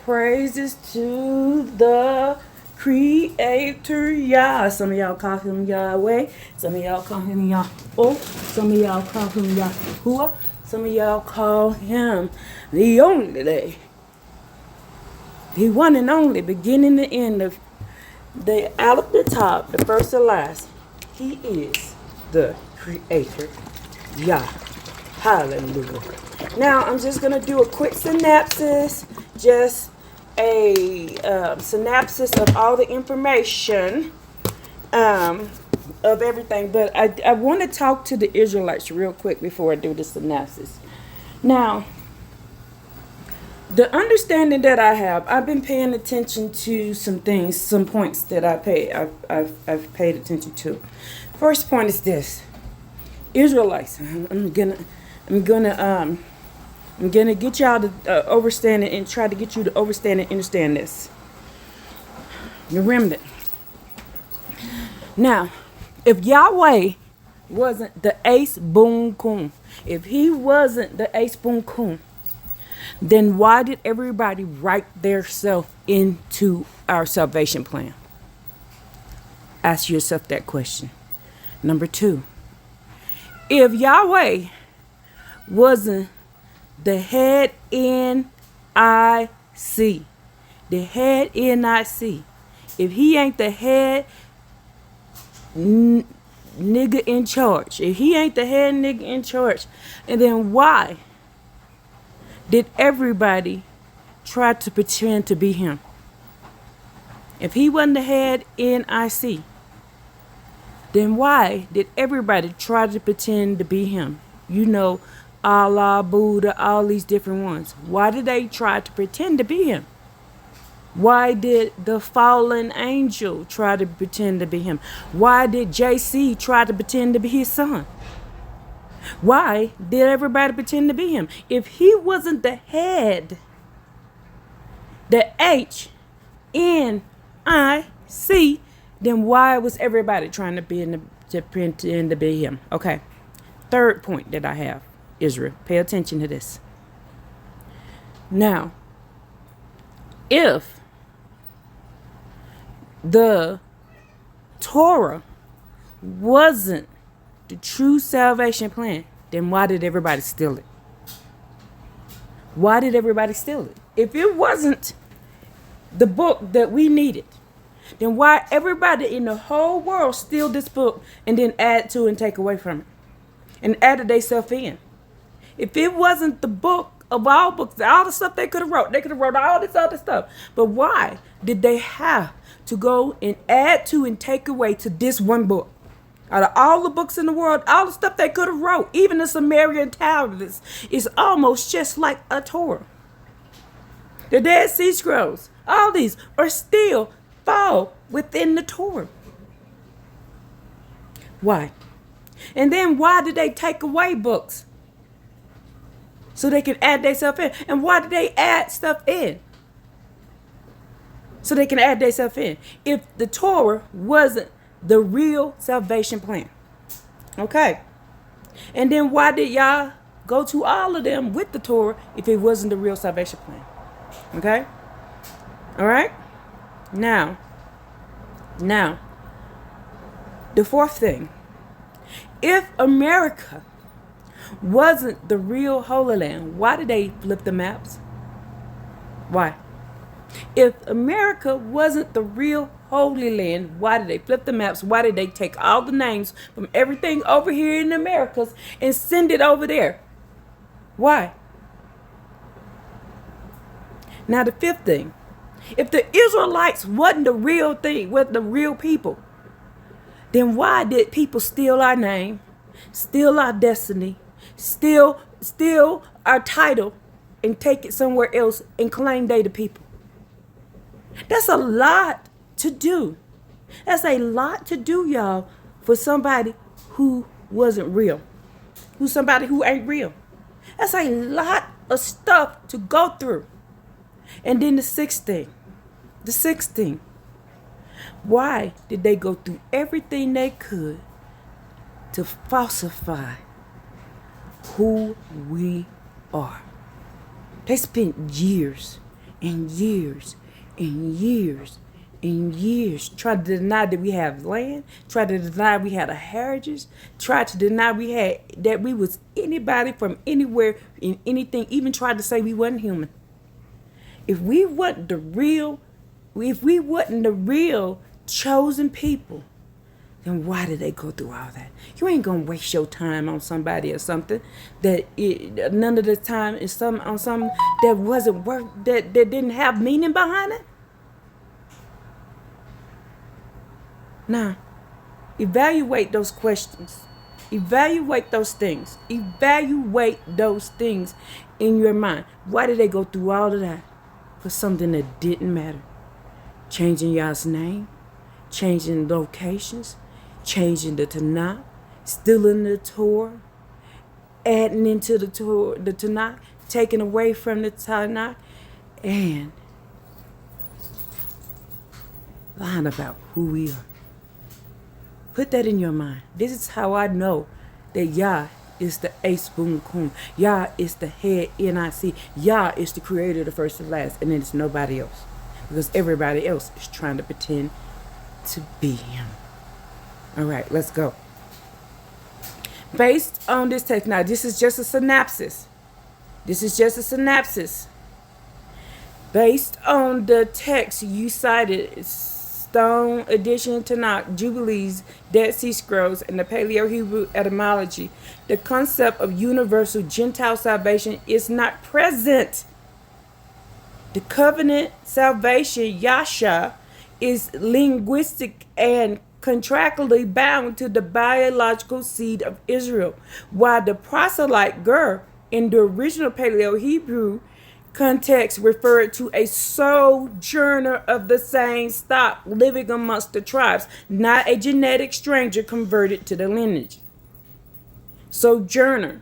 praises to the Creator Yah. Some of y'all call him Yahweh. Some of y'all call him Yahweh. Some of y'all call him Yahuwah. Some of y'all call him the only, the one and only, beginning to end, the out of the top, the first and last. He is the Creator Yah. Hallelujah. Now I'm just gonna do a quick synopsis, just a synopsis of all the information of everything. But I want to talk to the Israelites real quick before I do the synopsis. Now, the understanding that I have, I've been paying attention to some things, some points that I've paid attention to. First point is this: Israelites. I'm gonna get y'all to understand it and try to get you to understand and understand this. The remnant. Now, if Yahweh wasn't the Ace Boon Kun, if he wasn't the Ace Boon Kun, then why did everybody write their self into our salvation plan? Ask yourself that question. Number 2, if Yahweh wasn't the head NIC, the head NIC, if he ain't the head nigga in charge, if he ain't the head nigga in charge, and then why did everybody try to pretend to be him? If he wasn't the head NIC, then why did everybody try to pretend to be him? You know, Allah, Buddha, all these different ones. Why did they try to pretend to be him? Why did the fallen angel try to pretend to be him? Why did JC try to pretend to be his son? Why did everybody pretend to be him? If he wasn't the head, the HNIC, then why was everybody trying to pretend to be him? Okay. Third point that I have, Israel, pay attention to this. Now, if the Torah wasn't the true salvation plan, then why did everybody steal it? Why did everybody steal it? If it wasn't the book that we needed, then why everybody in the whole world steal this book and then add to and take away from it and added themselves in? If it wasn't the book of all books, all the stuff they could have wrote all this other stuff. But why did they have to go and add to and take away to this one book? Out of all the books in the world, all the stuff they could have wrote, even the Sumerian tablets, is almost just like a Torah. The Dead Sea Scrolls, all these are still fall within the Torah. Why? And then why did they take away books? So they can add themselves in. And why did they add stuff in? So they can add themselves in. If the Torah wasn't the real salvation plan. Okay. And then why did y'all go to all of them with the Torah if it wasn't the real salvation plan? Okay. All right. Now, the fourth thing. If America wasn't the real Holy Land, why did they flip the maps? Why? If America wasn't the real Holy Land, why did they flip the maps? Why did they take all the names from everything over here in the Americas and send it over there? Why? Now the fifth thing. If the Israelites wasn't the real thing, wasn't the real people, then why did people steal our name, steal our destiny, steal our title, and take it somewhere else and claim they the people? That's a lot to do. That's a lot to do, y'all, for somebody who wasn't real, somebody who ain't real. That's a lot of stuff to go through. And then the sixth thing, why did they go through everything they could to falsify who we are? They spent years and years and years and years. Tried to deny that we have land, tried to deny we had a heritage, tried to deny we had that we was anybody from anywhere in anything, even tried to say we wasn't human. If we wasn't the real chosen people, then why did they go through all that? You ain't gonna waste your time on somebody or something none of the time is on something that wasn't worth that didn't have meaning behind it. Now, evaluate those questions. Evaluate those things. Evaluate those things in your mind. Why did they go through all of that? For something that didn't matter. Changing y'all's name, changing locations, changing the Tanakh, stealing the Torah, adding into the Tanakh, taking away from the Tanakh, and lying about who we are. Put that in your mind. This is how I know that Yah is the Ace Boom Kum. Yah is the head HNIC. Yah is the creator, the first and last, and then it's nobody else. Because everybody else is trying to pretend to be him. All right, let's go. Based on this text, now this is just a synopsis. This is just a synopsis. Based on the text you cited, Stone Edition, Tanakh, Jubilees, Dead Sea Scrolls, and the Paleo-Hebrew etymology, the concept of universal Gentile salvation is not present. The covenant salvation, Yasha, is linguistic and contractually bound to the biological seed of Israel, while the proselyte ger in the original Paleo-Hebrew context referred to a sojourner of the same stock living amongst the tribes, not a genetic stranger converted to the lineage. Sojourner.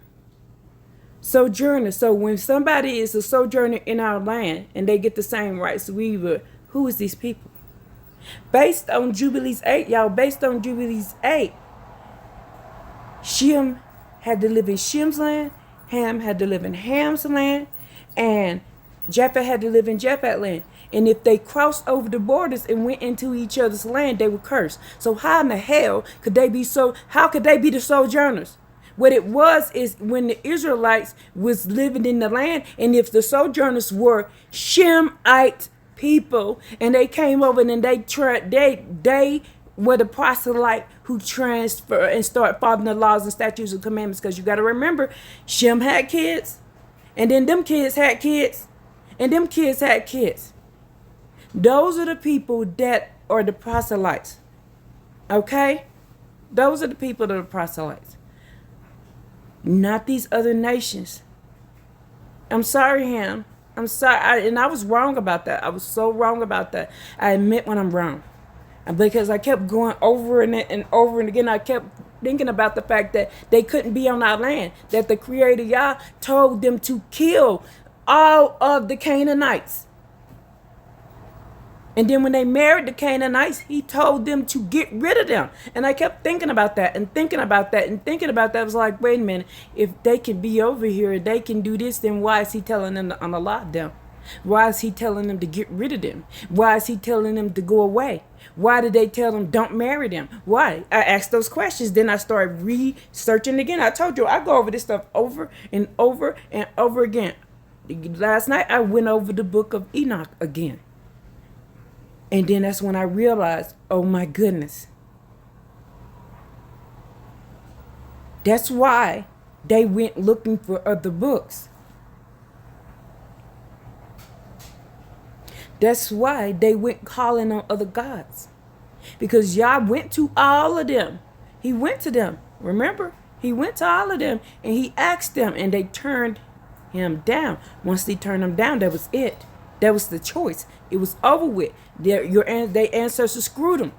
So when somebody is a sojourner in our land and they get the same rights we would, who is these people? Based on Jubilees 8, Shem had to live in Shem's land, Ham had to live in Ham's land, and Japheth had to live in Japheth's land. And if they crossed over the borders and went into each other's land, they were cursed. So how in the hell could they be the sojourners? What it was is when the Israelites was living in the land, and if the sojourners were Shemite people, and they came over and they were the proselyte who transfer and start following the laws and statutes and commandments. Because you got to remember, Shem had kids, and then them kids had kids, and them kids had kids. Those are the people that are the proselytes. Okay? Those are the people that are proselytes. Not these other nations. I'm sorry, Ham. I'm sorry. And I was wrong about that. I was so wrong about that. I admit when I'm wrong. Because I kept going over and over and again. I kept thinking about the fact that they couldn't be on our land. That the Creator Yah told them to kill all of the Canaanites. And then when they married the Canaanites, he told them to get rid of them. And I kept thinking about that and thinking about that and thinking about that. I was like, wait a minute, if they can be over here, they can do this, then why is he telling them to unalot them? Why is he telling them to get rid of them? Why is he telling them to go away? Why did they tell them don't marry them? Why? I asked those questions. Then I started researching again. I told you I go over this stuff over and over and over again. Last night I went over the book of Enoch again. And then that's when I realized, oh my goodness. That's why they went looking for other books. That's why they went calling on other gods. Because Yah went to all of them. He went to them. Remember? He went to all of them and he asked them and they turned him down. Once they turned him down, that was it. That was the choice. It was over with. Their ancestors screwed them.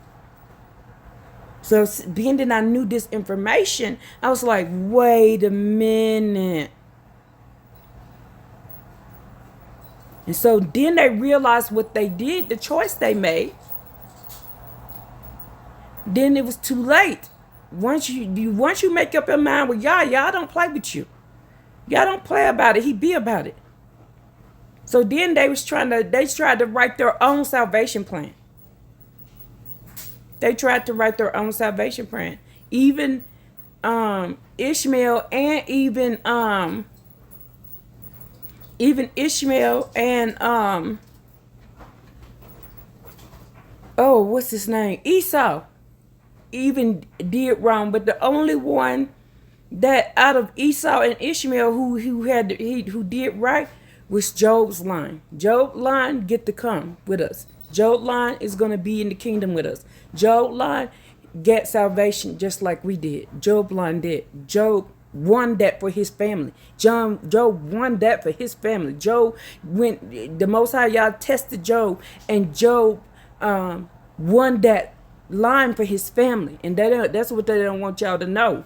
So being that I knew this information, I was like, wait a minute. And so then they realized what they did, the choice they made. Then it was too late. Once you make up your mind with Yah don't play with you. Yah don't play about it. He be about it. So then they tried to write their own salvation plan. They tried to write their own salvation plan. Even Ishmael and even Ishmael and oh, what's his name? Esau even did wrong, but the only one that out of Esau and Ishmael who did right was Job's line. Job's line get to come with us. Job's line is going to be in the kingdom with us. Job's line get salvation just like we did. Job's line did. Job won that for his family. Job won that for his family. Job went, the Most High y'all tested Job, and Job won that line for his family. And that's what they don't want y'all to know.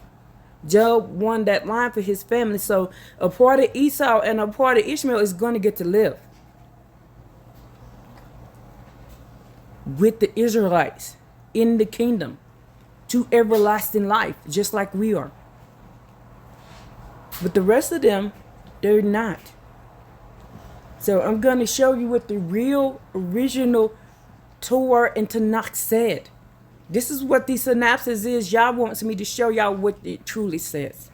Job won that line for his family. So a part of Esau and a part of Ishmael is going to get to live with the Israelites in the kingdom to everlasting life, just like we are. But the rest of them, they're not. So I'm going to show you what the real original Torah and Tanakh said. This is what the synopsis is. Y'all wants me to show y'all what it truly says,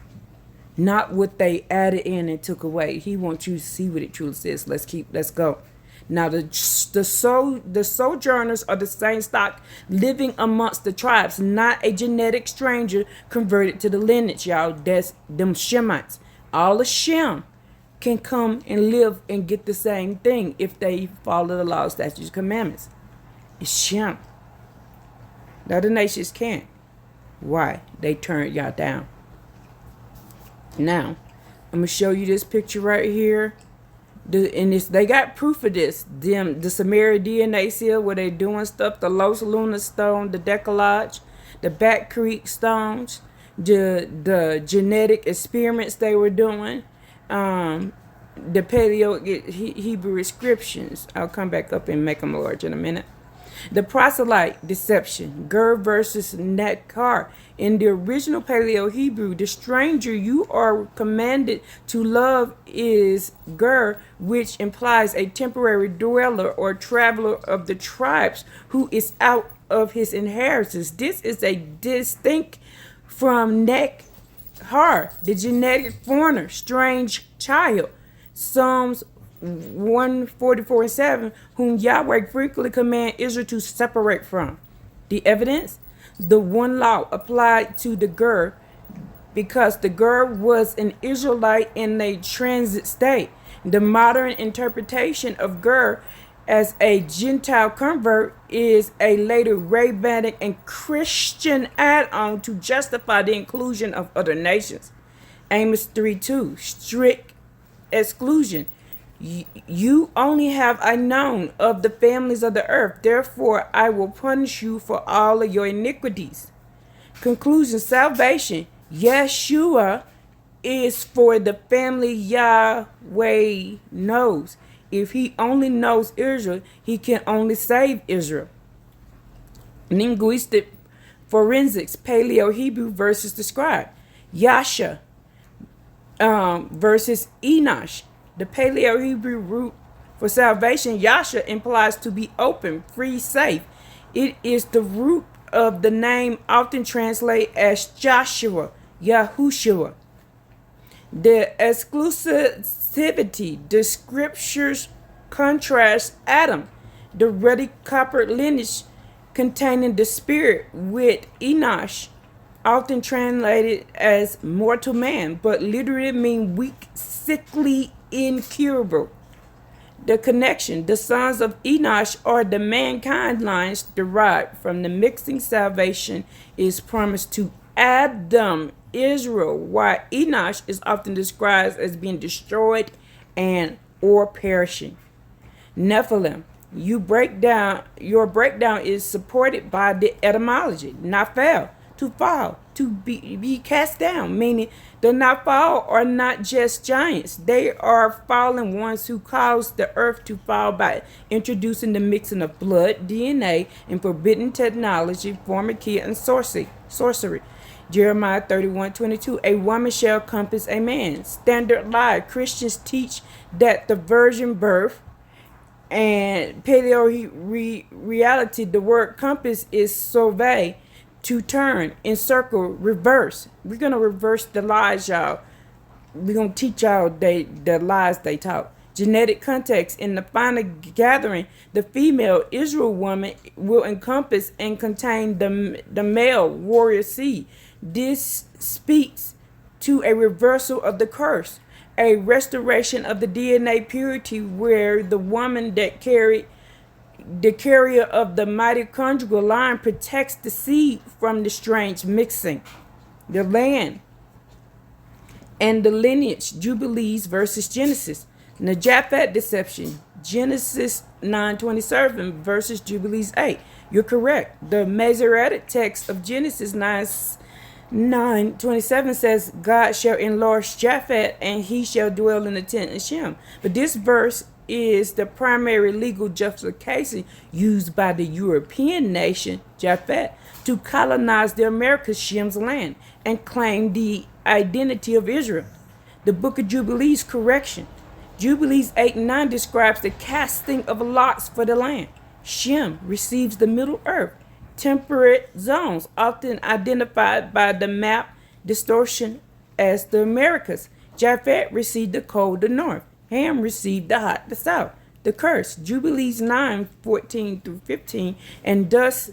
not what they added in and took away. He wants you to see what it truly says. Let's go. Now the sojourners are the same stock living amongst the tribes, not a genetic stranger converted to the lineage, y'all. That's them Shemites. All the Shem can come and live and get the same thing if they follow the law, statutes, commandments. It's Shem. The other nations can't. Why? They turned y'all down. Now, I'm going to show you this picture right here. They got proof of this. The Samaria DNA seal where they doing stuff, the Los Luna stone, the Decalogue, the Back Creek stones, the genetic experiments they were doing, the Paleo Hebrew inscriptions. I'll come back up and make them large in a minute. The proselyte deception, Ger versus Netkar. In the original Paleo Hebrew, the stranger you are commanded to love is Ger, which implies a temporary dweller or traveler of the tribes who is out of his inheritance. This is a distinct from Netkar, the genetic foreigner, strange child. Psalms 144:7, whom Yahweh frequently command Israel to separate from. The evidence? The one law applied to the Ger, because the Ger was an Israelite in a transit state. The modern interpretation of Ger as a Gentile convert is a later rabbinic and Christian add-on to justify the inclusion of other nations. Amos 3:2, strict exclusion. You only have I known of the families of the earth. Therefore, I will punish you for all of your iniquities. Conclusion, salvation. Yeshua is for the family Yahweh knows. If he only knows Israel, he can only save Israel. Linguistic forensics, Paleo Hebrew versus the scribe. Yasha versus Enosh. The Paleo Hebrew root for salvation, Yasha, implies to be open, free, safe. It is the root of the name often translated as Joshua, Yahushua. The exclusivity, the scriptures contrast Adam, the ruddy copper lineage containing the spirit, with Enosh, often translated as mortal man, but literally mean weak, sickly, incurable. The connection, the sons of Enosh are the mankind lines derived from the mixing. Salvation is promised to Adam, Israel, while Enosh is often described as being destroyed and or perishing. Nephilim, your breakdown is supported by the etymology, Nephil, to fall, to be cast down, meaning the Nephil are not just giants. They are fallen ones who caused the earth to fall by introducing the mixing of blood, DNA, and forbidden technology, pharmakia, and sorcery. Jeremiah 31:22. A woman shall compass a man. Standard lie. Christians teach that the virgin birth and paleo reality, the word compass is survey, to turn, encircle, reverse. We're going to reverse the lies, y'all. We're going to teach y'all the lies they taught. Genetic context. In the final gathering, the female Israel woman will encompass and contain the male warrior seed. This speaks to a reversal of the curse, a restoration of the DNA purity, where the woman that carried the carrier of the mitochondrial line protects the seed from the strange mixing. The land and the lineage, Jubilees versus Genesis. The Japhet deception, Genesis 9:27 versus Jubilees 8. You're correct. The Masoretic text of Genesis 9:27 says, God shall enlarge Japhet, and he shall dwell in the tent of Shem. But this verse is the primary legal justification used by the European nation, Japhet, to colonize the Americas, Shem's land, and claim the identity of Israel. The Book of Jubilees correction. Jubilees 8 and 9 describes the casting of lots for the land. Shem receives the Middle Earth, temperate zones, often identified by the map distortion as the Americas. Japhet received the cold, the north. Ham received the hot, the south. The curse, Jubilees 9:14-15, and thus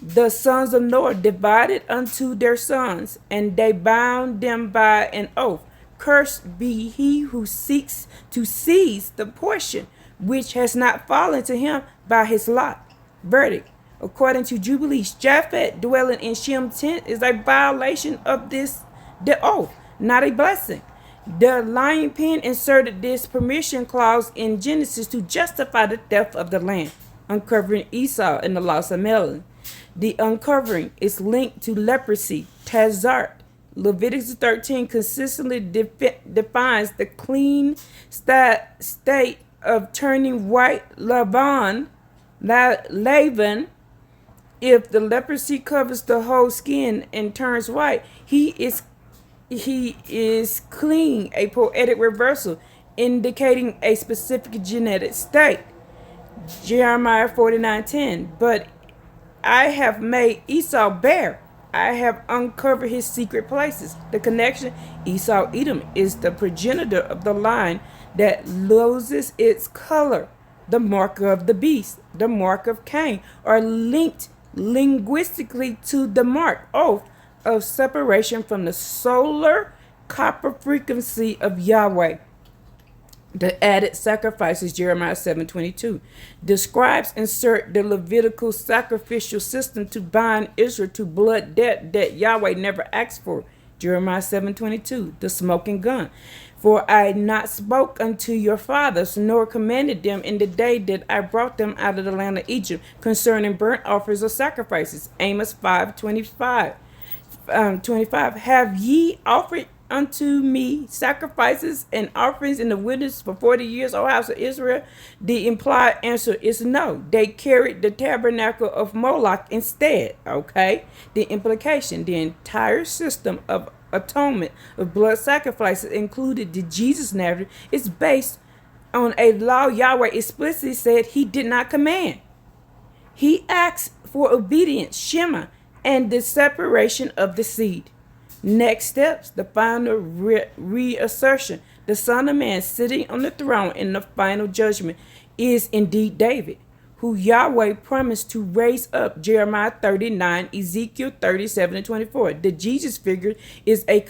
the sons of Noah divided unto their sons, and they bound them by an oath. Cursed be he who seeks to seize the portion which has not fallen to him by his lot. Verdict. According to Jubilees, Japhet dwelling in Shem's tent is a violation of the oath, not a blessing. The lying pen inserted this permission clause in Genesis to justify the theft of the land, uncovering Esau and the loss of Melon. The uncovering is linked to leprosy, Tazart. Leviticus 13 consistently defines the clean state of turning white Laban. If the leprosy covers the whole skin and turns white, he is clean, a poetic reversal indicating a specific genetic state. Jeremiah 49:10. But I have made Esau bare. I have uncovered his secret places. The connection, Esau Edom, is the progenitor of the line that loses its color. The marker of the beast, the mark of Cain, are linked linguistically to the mark, oath, of separation from the solar copper frequency of Yahweh. The added sacrifices, Jeremiah 7:22. The scribes insert the Levitical sacrificial system to bind Israel to blood debt that Yahweh never asked for, Jeremiah 7:22. The smoking gun. For I not spoke unto your fathers, nor commanded them in the day that I brought them out of the land of Egypt, concerning burnt offerings or sacrifices, Amos 5:25. 25. Have ye offered unto me sacrifices and offerings in the wilderness for 40 years, O house of Israel? The implied answer is no. They carried the tabernacle of Moloch instead. Okay. The implication, the entire system of atonement of blood sacrifices included the Jesus narrative is based on a law Yahweh explicitly said he did not command. He asked for obedience, Shema, and the separation of the seed. Next steps, the final reassertion. The Son of Man sitting on the throne in the final judgment is indeed David, who Yahweh promised to raise up, Jeremiah 39, Ezekiel 37-24. The Jesus figure is a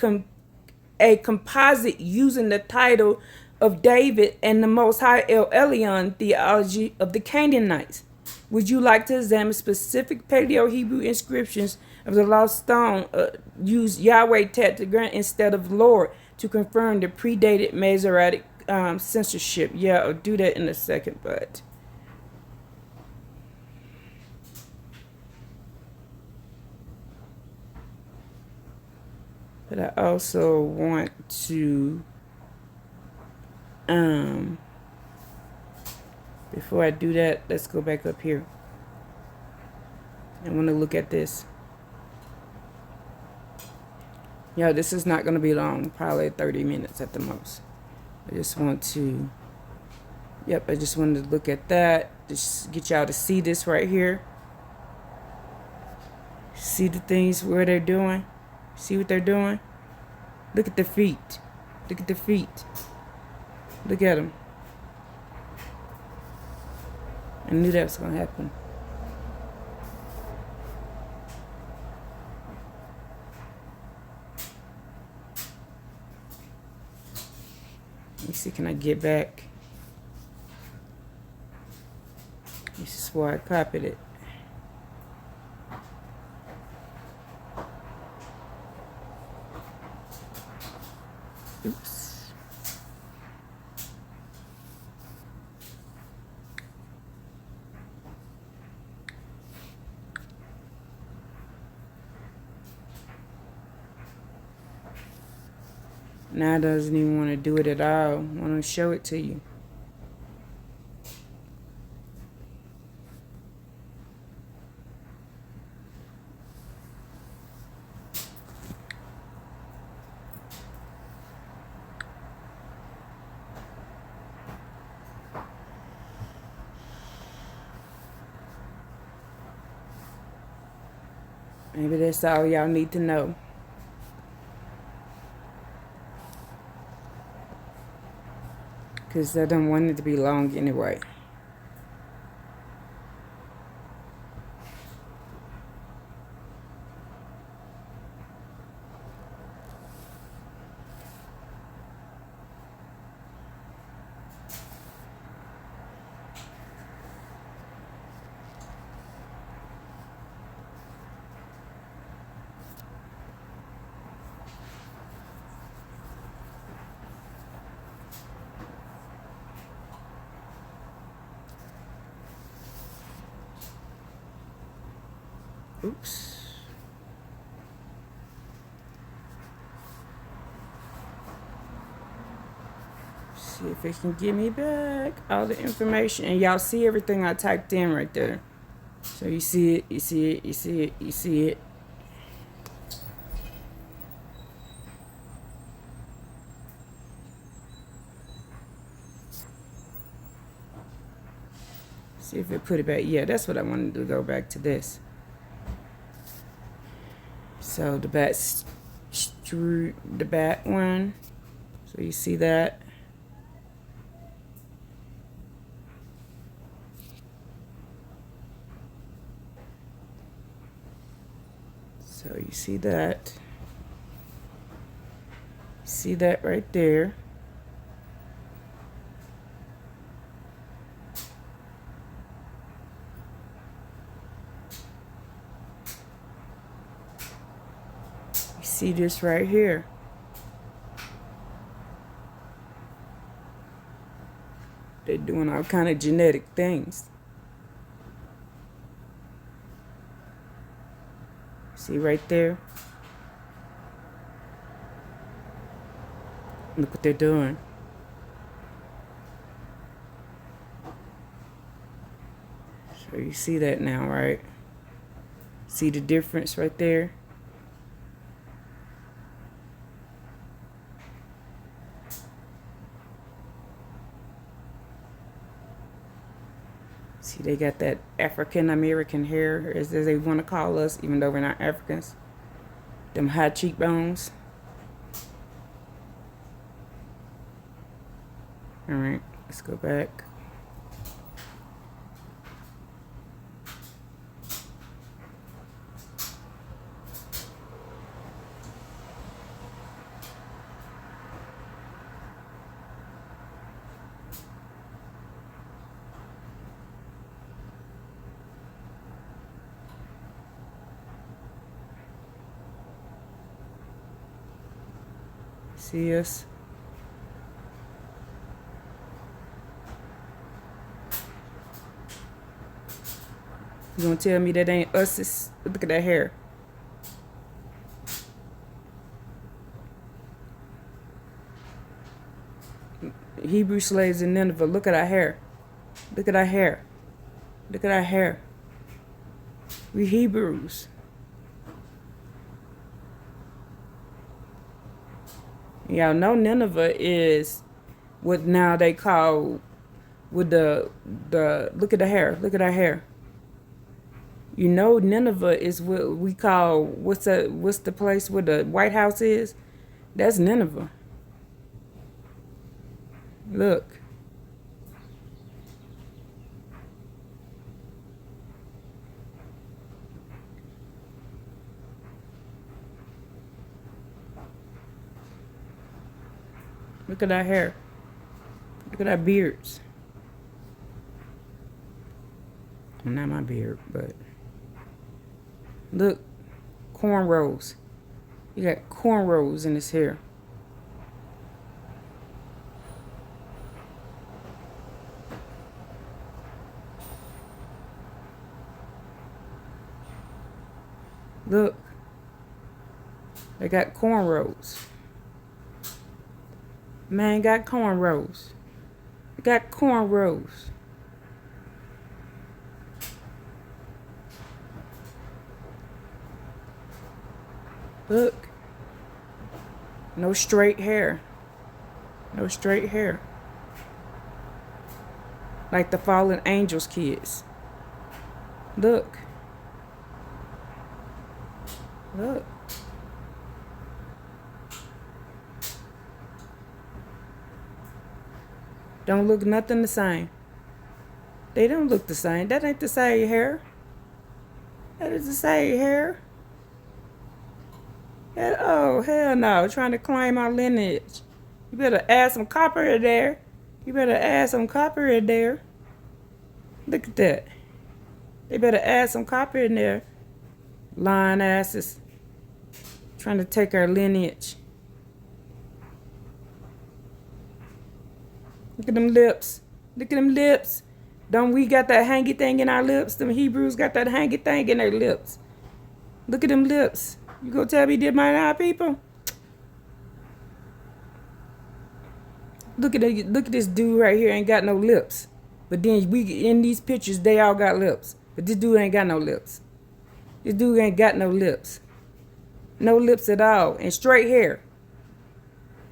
composite using the title of David and the Most High El Elyon theology of the Canaanites. Would you like to examine specific Paleo-Hebrew inscriptions of the lost stone use Yahweh tetragram instead of Lord to confirm the predated Masoretic censorship? Yeah, I'll do that in a second, but I also want to before I do that, let's go back up here. I want to look at this. Yeah, this is not going to be long, probably 30 minutes at the most. I just want to, I just wanted to look at that, just get y'all to see this right here. See the things where they're doing. See what they're doing? Look at the feet. Look at the feet. Look at them. I knew that was going to happen. Let me see, can I get back? This is where I copied it. Oops. Now it doesn't even want to do it at all. I want to show it to you. Maybe that's all y'all need to know. Because I don't want it to be long anyway. Oops. See if it can give me back all the information. And y'all see everything I typed in right there. So you see it, you see it, you see it, you see it. See if it put it back. Yeah, that's what I wanted to go back to this. So the bat one. So you see that. So you see that. See that right there. See this right here. They're doing all kind of genetic things. See right there? Look what they're doing. So you see that now, right? See the difference right there? See, they got that African American hair, as they want to call us, even though we're not Africans. Them high cheekbones. All right, let's go back. See us? You gonna tell me that ain't us? Look at that hair. Hebrew slaves in Nineveh. Look at our hair. Look at our hair. Look at our hair. We Hebrews. Y'all know Nineveh is what now they call with the look at the hair. Look at her hair. You know Nineveh is what we call what's the place where the White House is? That's Nineveh. Look. Look at our hair. Look at our beards. Not my beard, but look, cornrows. You got cornrows in his hair. Look, they got cornrows. Man got cornrows. They got cornrows. Look. No straight hair. No straight hair. Like the fallen angels kids. Look. Look. Don't look nothing the same. They don't look the same. That ain't the same hair. That is the same hair. Oh, hell no. Trying to claim our lineage. You better add some copper in there. You better add some copper in there. Look at that. They better add some copper in there. Lying asses. Trying to take our lineage. Look at them lips. Look at them lips. Don't we got that hangy thing in our lips? Them Hebrews got that hangy thing in their lips. Look at them lips. You gonna tell me they might not people? Look at this dude right here ain't got no lips. But then we in these pictures they all got lips. But this dude ain't got no lips. This dude ain't got no lips. No lips at all and straight hair.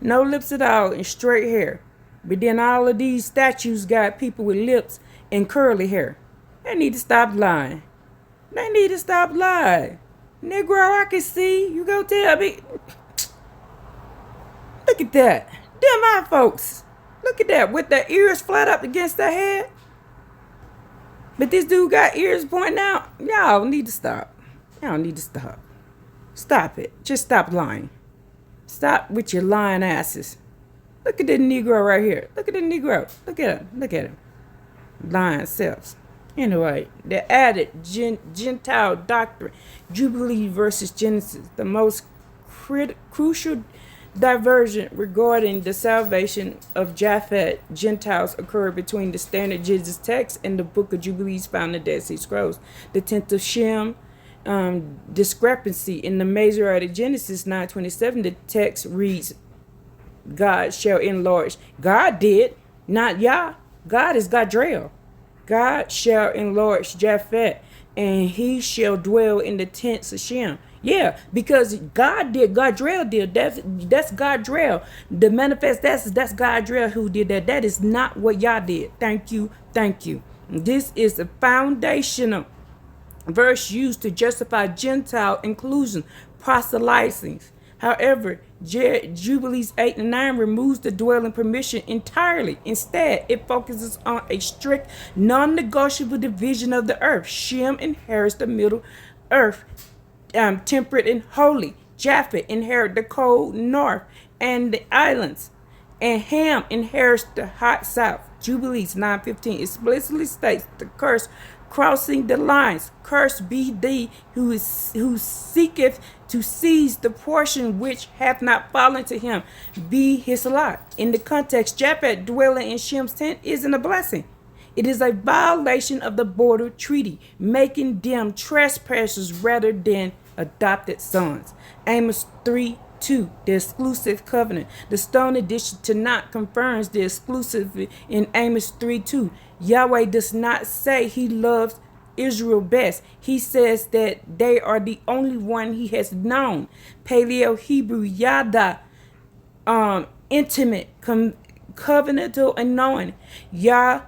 No lips at all and straight hair. But then all of these statues got people with lips and curly hair. They need to stop lying. They need to stop lying. Negro, I can see. You go tell me. Look at that. Them my folks. Look at that. With their ears flat up against their head. But this dude got ears pointing out. Y'all need to stop. Y'all need to stop. Stop it. Just stop lying. Stop with your lying asses. Look at the Negro right here. Look at the Negro. Look at him. Look at him. Lying selves. Anyway, the added Gentile doctrine, Jubilee versus Genesis, the most crucial diversion regarding the salvation of Japhet Gentiles occurred between the standard Jesus text and the book of Jubilees found in the Dead Sea Scrolls. The 10th of Shem discrepancy in the Masoretic Genesis 9:27, the text reads, God shall enlarge. God did, not Yah. God is Gadriel. God shall enlarge Japhet, and he shall dwell in the tents of Shem. Yeah, because God did, Gadriel did. That's Gadriel. The manifest, that's Gadriel who did that. That is not what Yah did. Thank you, thank you. This is the foundational verse used to justify Gentile inclusion, proselytizing. However, Jubilees 8 and 9 removes the dwelling permission entirely. Instead, it focuses on a strict, non-negotiable division of the earth. Shem inherits the middle earth, temperate and holy. Japhet inherits the cold north and the islands. And Ham inherits the hot south. Jubilees 9:15 explicitly states the curse crossing the lines. Cursed be thee who seeketh to seize the portion which hath not fallen to him, be his lot. In the context, Japhet dwelling in Shem's tent isn't a blessing. It is a violation of the border treaty, making them trespassers rather than adopted sons. Amos 3:2, the exclusive covenant. The Stone Edition Tanakh confirms the exclusive in Amos 3:2. Yahweh does not say he loves Israel best. He says that they are the only one he has known. Paleo Hebrew Yada intimate, covenantal and knowing. Yah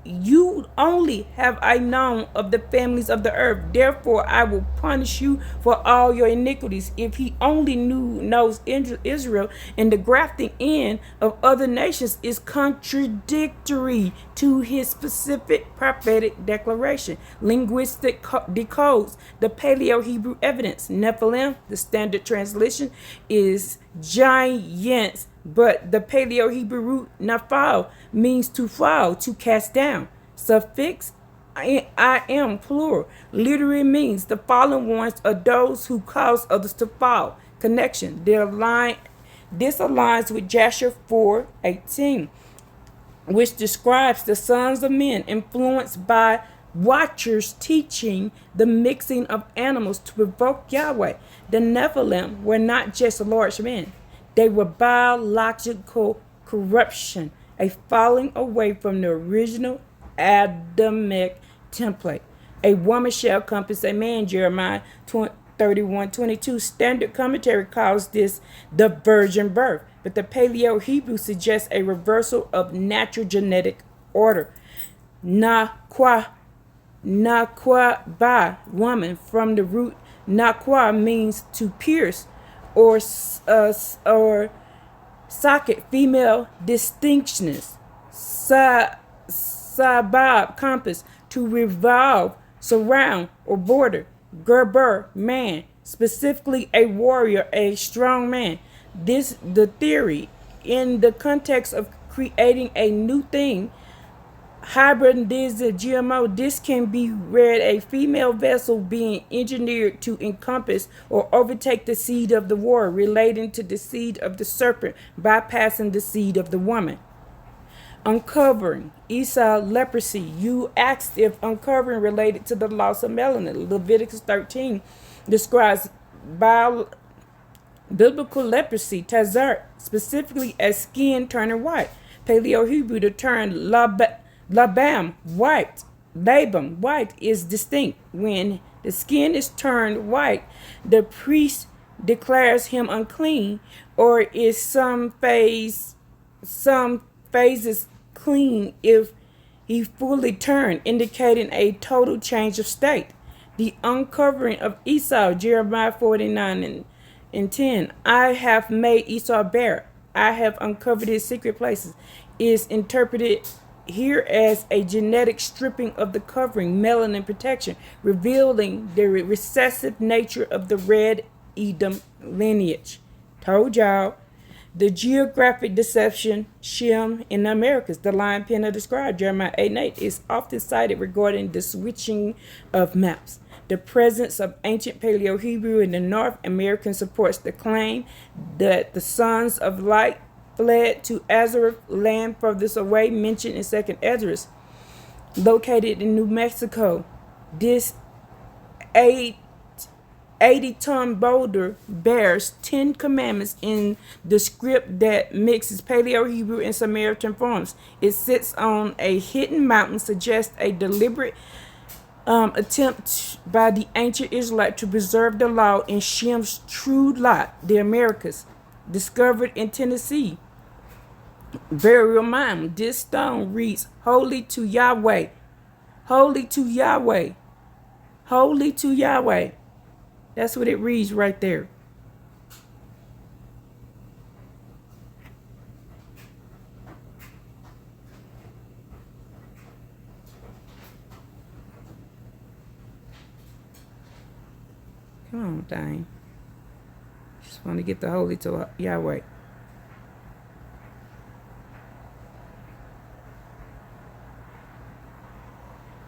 you only have I known of the families of the earth. Therefore I will punish you for all your iniquities. If he only knows Israel, and the grafting in of other nations is contradictory to his specific prophetic declaration. Linguistic decodes the Paleo-Hebrew evidence. Nephilim, the standard translation, is giants, but the Paleo-Hebrew root nafal means to fall, to cast down. Suffix I am, plural, literally means the fallen ones are those who cause others to fall. Connection. This aligns with Jasher 4:18, which describes the sons of men influenced by watchers teaching the mixing of animals to provoke Yahweh. The Nephilim were not just large men. They were biological corruption, a falling away from the original Adamic template. A woman shall compass a man, Jeremiah 31:22. Standard commentary calls this the virgin birth, but the Paleo-Hebrew suggests a reversal of natural genetic order. Nakwa ba, woman, from the root nakwa, means to pierce or socket, female distinctness. Sabab, compass, to revolve, surround, or border. Gerber, man, specifically a warrior, a strong man. The theory, in the context of creating a new thing, hybrid is a GMO. This can be read a female vessel being engineered to encompass or overtake the seed of the warrior, relating to the seed of the serpent, bypassing the seed of the woman. Uncovering Esau leprosy. You asked if uncovering related to the loss of melanin. Leviticus 13 describes biblical leprosy, tazar, specifically as skin turning white. Paleo-Hebrew, the term labam, white, labam, white, is distinct. When the skin is turned white, the priest declares him unclean, or is some phases clean if he fully turned, indicating a total change of state. The uncovering of Esau, Jeremiah 49:10. I have made Esau bare. I have uncovered his secret places, is interpreted here as a genetic stripping of the covering, melanin protection, revealing the recessive nature of the red Edom lineage. Told y'all. The geographic deception, Shem in the Americas, the line Penna described, Jeremiah 8:8, is often cited regarding the switching of maps. The presence of ancient Paleo-Hebrew in the North American supports the claim that the sons of light fled to Azareth, land furthest away, mentioned in 2nd Esdras, located in New Mexico. This 80-ton boulder bears 10 commandments in the script that mixes Paleo-Hebrew and Samaritan forms. It sits on a hidden mountain, suggests a deliberate attempt by the ancient Israelite to preserve the law in Shem's true lot, the Americas, discovered in Tennessee. Burial mound. This stone reads, "Holy to Yahweh, holy to Yahweh, holy to Yahweh." That's what it reads right there. Come on, dang. Just want to get the holy to Yahweh.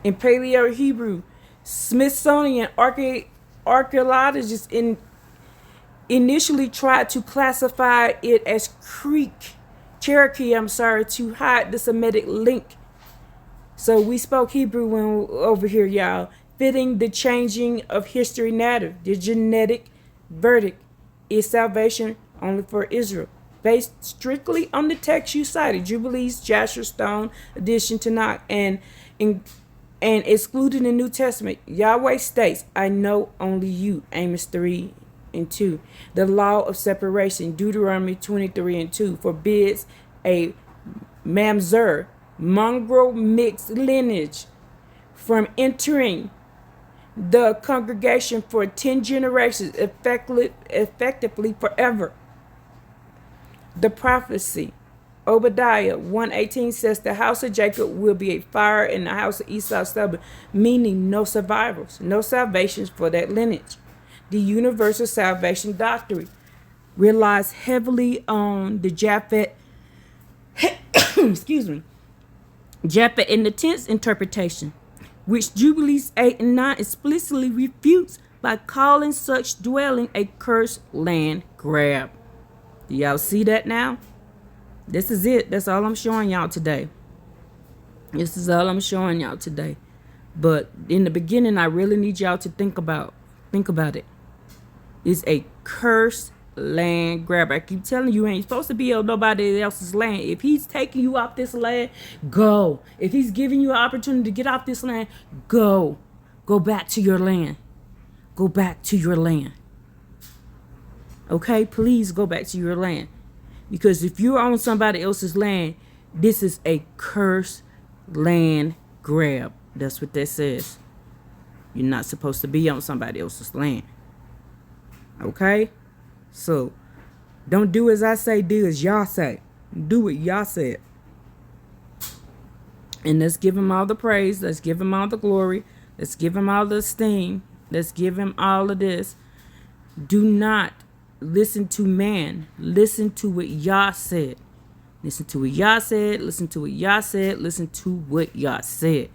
In Paleo-Hebrew, Smithsonian archaeologists initially tried to classify it as Cherokee, to hide the Semitic link. So we spoke Hebrew over here, y'all, fitting the changing of history narrative. The genetic verdict is salvation only for Israel, based strictly on the text you cited, Jubilees, Jasher, Stone, Addition to Knock, and excluding the New Testament. Yahweh states, "I know only you," Amos 3 and 2. The law of separation, Deuteronomy 23 and 2, forbids a mamzer, mongrel mixed lineage, from entering the congregation for 10 generations, effectively forever. The prophecy, Obadiah 1:18 says, the house of Jacob will be a fire and the house of Esau stubble, meaning no survivors, no salvations for that lineage. The universal salvation doctrine relies heavily on the Japhet, excuse me, Japhet in the tenth interpretation, which Jubilees 8 and 9 explicitly refutes by calling such dwelling a cursed land grab. Do y'all see that now? This is it. That's all I'm showing y'all today. This is all I'm showing y'all today. But in the beginning, I really need y'all to think about it. It's a cursed land grab. I keep telling you, ain't supposed to be on nobody else's land. If he's taking you off this land, go. If he's giving you an opportunity to get off this land, go. Go back to your land. Go back to your land. Okay, please go back to your land. Because if you're on somebody else's land, this is a cursed land grab. That's what that says. You're not supposed to be on somebody else's land. Okay? So, don't do as I say, do as y'all say. Do what y'all said. And let's give him all the praise. Let's give him all the glory. Let's give him all the esteem. Let's give him all of this. Do not listen to man. Listen to what Yah said. Listen to what Yah said. Listen to what Yah said. Listen to what Yah said.